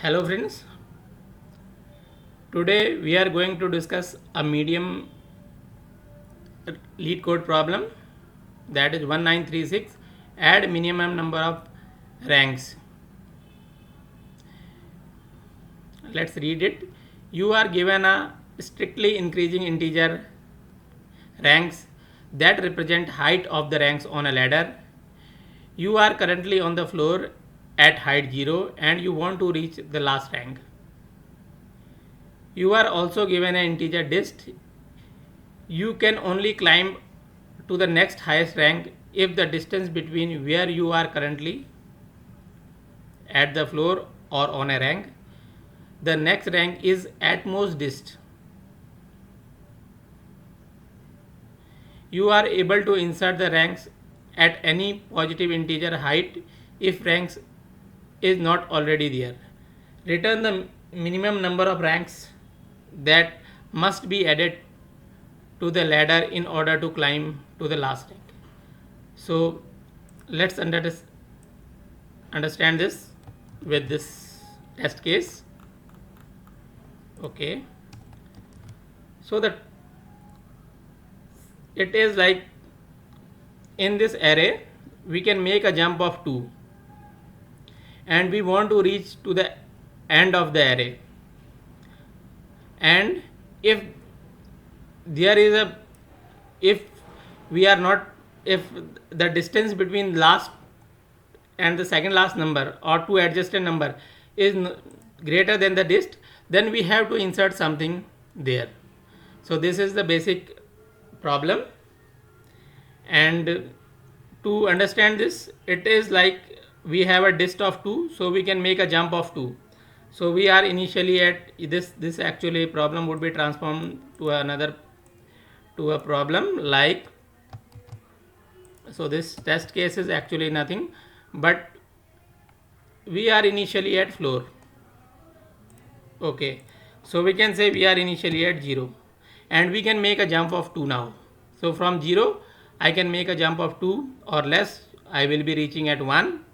Hello friends, today we are going to discuss a medium lead code problem, that is 1936. Add minimum number of ranks. Let's read it. You are given a strictly increasing integer ranks that represent height of the ranks on a ladder. You are currently on the floor at height 0 and you want to reach the last rank. You are also given an integer dist. You can only climb to the next highest rank if the distance between where you are currently at the floor or on a rank, the next rank is at most dist. You are able to insert the ranks at any positive integer height if ranks is not already there. Return the minimum number of ranks that must be added to the ladder in order to climb to the last rank. So let's understand this with this test case. Okay, so that it is like in this array we can make a jump of 2 and we want to reach to the end of the array, and if there is a if we are not if the distance between last and the second last number or two adjacent number is greater than the dist, then we have to insert something there. So this is the basic problem, and to understand this, it is like we have a dist of 2, so we can make a jump of 2. So we are initially at this actually problem would be transformed to a problem like, so this test case is actually nothing but we are initially at floor. Okay, so we can say we are initially at 0 and we can make a jump of 2 now. So from 0 I can make a jump of 2 or less, I will be reaching at 1.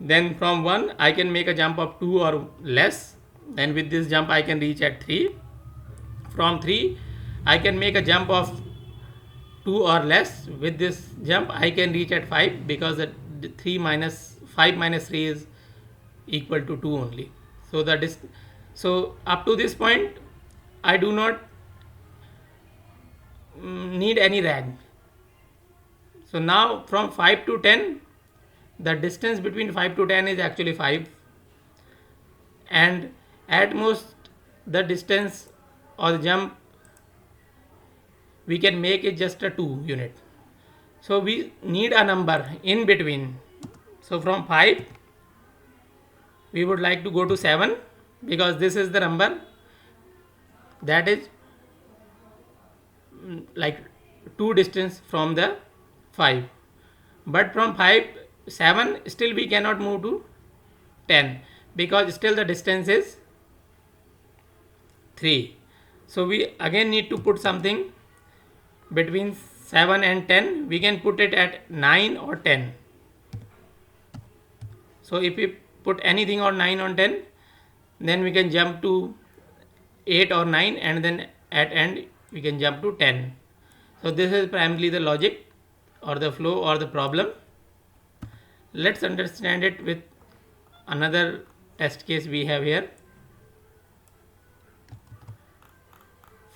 Then from 1 I can make a jump of 2 or less, then with this jump I can reach at 3. From 3 I can make a jump of 2 or less, with this jump I can reach at 5 because the 3 minus 5 minus 3 is equal to 2 only. So that is, so up to this point I do not need any rank. So now from 5 to 10, the distance between 5 to 10 is actually 5, and at most the distance or the jump we can make it just a 2 unit. So we need a number in between. So from 5 we would like to go to 7 because this is the number that is like 2 distance from the 5. But from 5 7 still we cannot move to 10 because still the distance is 3. So we again need to put something between 7 and 10. We can put it at 9 or 10. So if we put anything on 9 or 10, then we can jump to 8 or 9, and then at end we can jump to 10. So this is primarily the logic or the flow or the problem. Let's understand it with another test case we have here.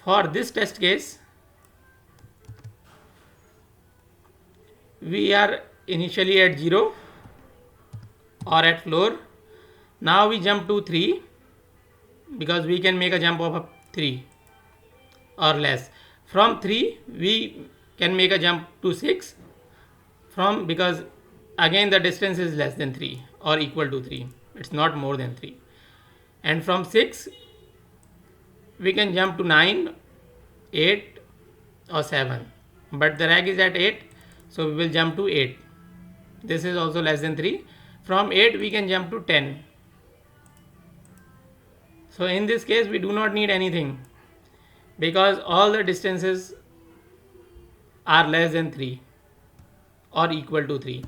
For this test case, we are initially at 0 or at floor. Now we jump to 3 because we can make a jump of 3 or less. From 3 we can make a jump to 6 from, because again the distance is less than 3 or equal to 3, it's not more than 3. And from 6 we can jump to 9, 8 or 7, but the rank is at 8, so we will jump to 8. This is also less than 3. From 8 we can jump to 10. So in this case we do not need anything because all the distances are less than 3 or equal to 3.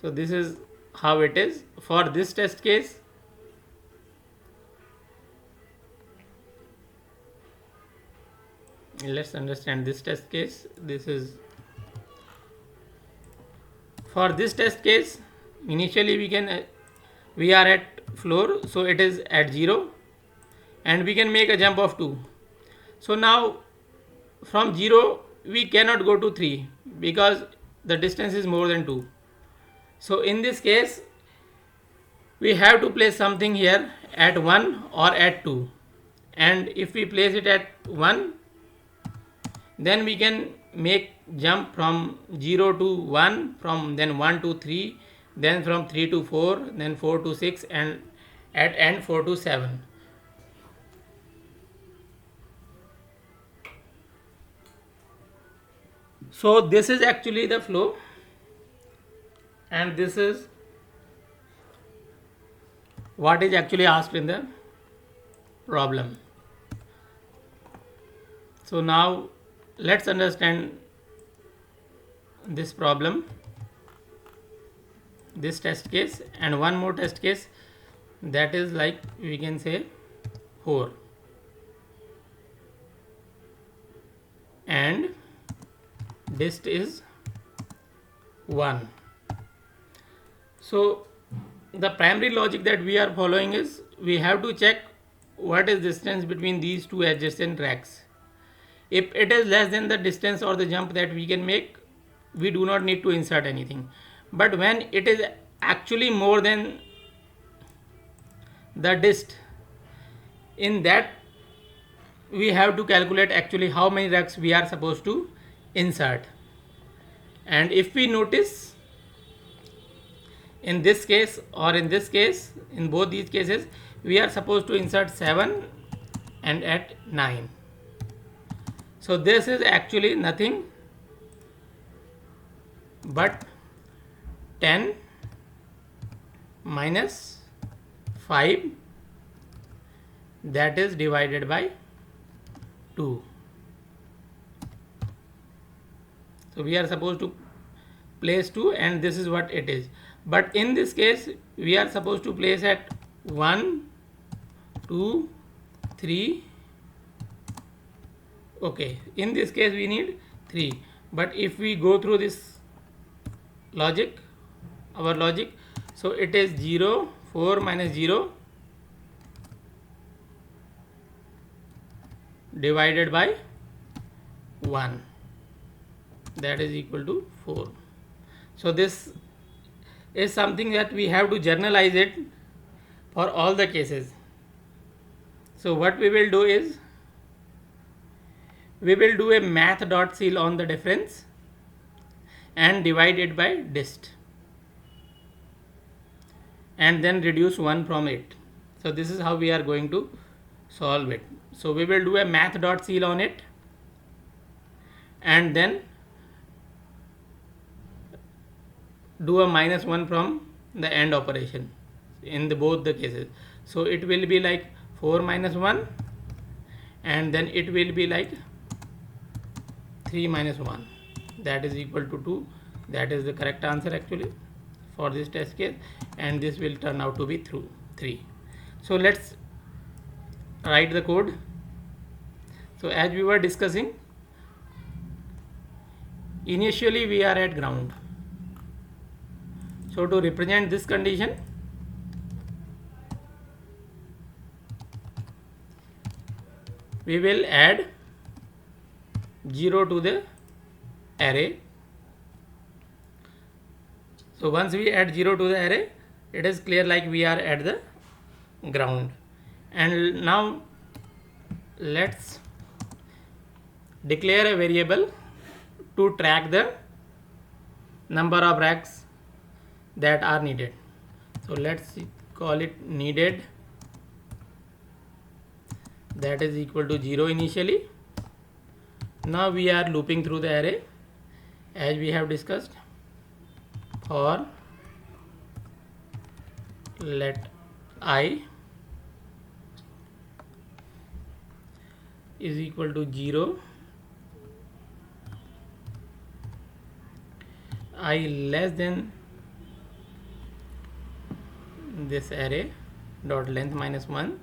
So this is how it is for this test case. Let's understand this test case. This is for this test case. Initially we are at floor, so it is at 0, and we can make a jump of 2. So now from 0 we cannot go to 3 because the distance is more than 2. So in this case we have to place something here at 1 or at 2, and if we place it at 1, then we can make jump from 0 to 1, from then 1 to 3, then from 3 to 4, then 4 to 6, and at end 4 to 7. So this is actually the flow, and this is what is actually asked in the problem. So now let's understand this problem, this test case, and one more test case, that is like we can say 4, and dist is 1. So the primary logic that we are following is we have to check what is distance between these two adjacent racks. If it is less than the distance or the jump that we can make, we do not need to insert anything. But when it is actually more than the dist, in that we have to calculate actually how many racks we are supposed to insert. And if we notice, in this case or in this case, in both these cases, we are supposed to insert 7 and at 9. So this is actually nothing but 10 minus 5, that is divided by 2. So we are supposed to place 2, and this is what it is. But in this case we are supposed to place at 1, 2, 3. Okay, in this case we need 3. But if we go through this logic, our logic, so it is 0, 4 minus 0 divided by 1, that is equal to 4. So this is something that we have to generalize it for all the cases. So what we will do is we will do a math dot ceil on the difference and divide it by dist, and then reduce 1 from it. So this is how we are going to solve it. So we will do a math dot ceil on it, and then do a minus 1 from the end operation in both the cases. So it will be like 4 minus 1, and then it will be like 3 minus 1, that is equal to 2. That is the correct answer actually for this test case, and this will turn out to be 3. So let's write the code. So as we were discussing, initially we are at ground. So to represent this condition, we will add 0 to the array. So once we add 0 to the array, it is clear like we are at the ground. And now let's declare a variable to track the number of racks that are needed. So let's call it needed, that is equal to 0 initially. Now we are looping through the array as we have discussed. For let I is equal to 0, I less than this array dot length minus 1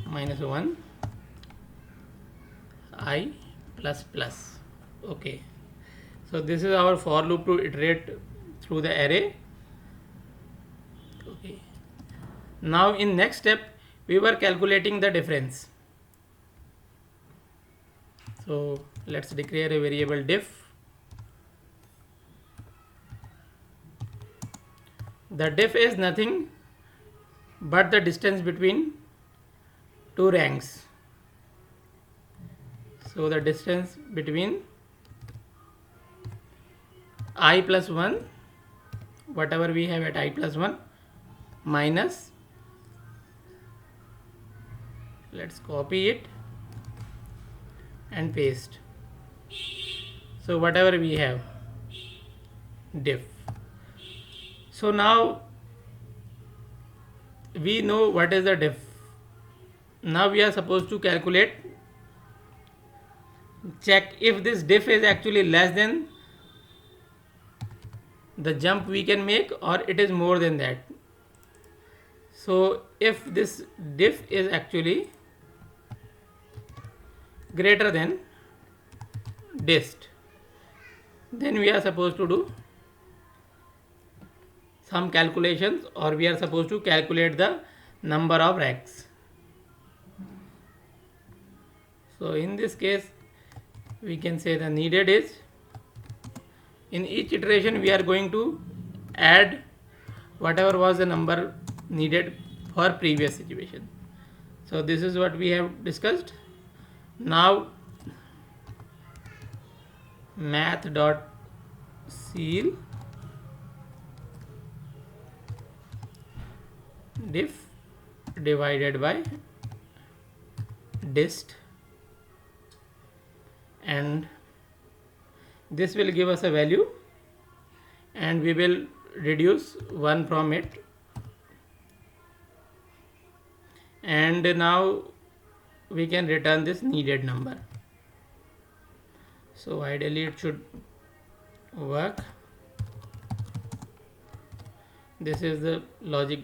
minus 1 I plus plus. Okay, so this is our for loop to iterate through the array. Okay, now in next step we were calculating the difference. So let's declare a variable diff. The diff is nothing but the distance between two ranks. So the distance between I plus 1, whatever we have at I plus 1, minus, let's copy it and paste. So whatever we have, diff. So now we know what is the diff. Now we are supposed to calculate, check if this diff is actually less than the jump we can make or it is more than that. So if this diff is actually greater than dist, then we are supposed to do some calculations, or we are supposed to calculate the number of racks. So in this case we can say the needed is, in each iteration we are going to add whatever was the number needed for previous situation. So this is what we have discussed. Now math dot ceil diff divided by dist, and this will give us a value and we will reduce 1 from it, and now we can return this needed number. So ideally it should work. This is the logic.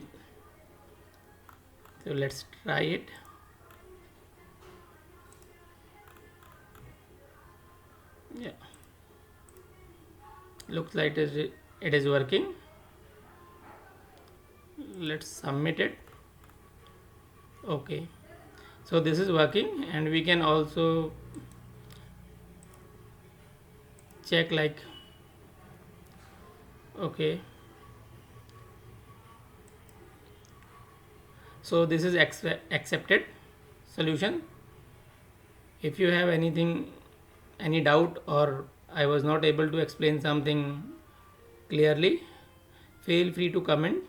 So let's try it. Yeah, looks like it is working. Let's submit it. Okay, so this is working, and we can also check like, okay, so this is accepted solution. If you have anything, any doubt, or I was not able to explain something clearly, feel free to comment.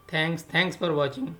Thanks for watching.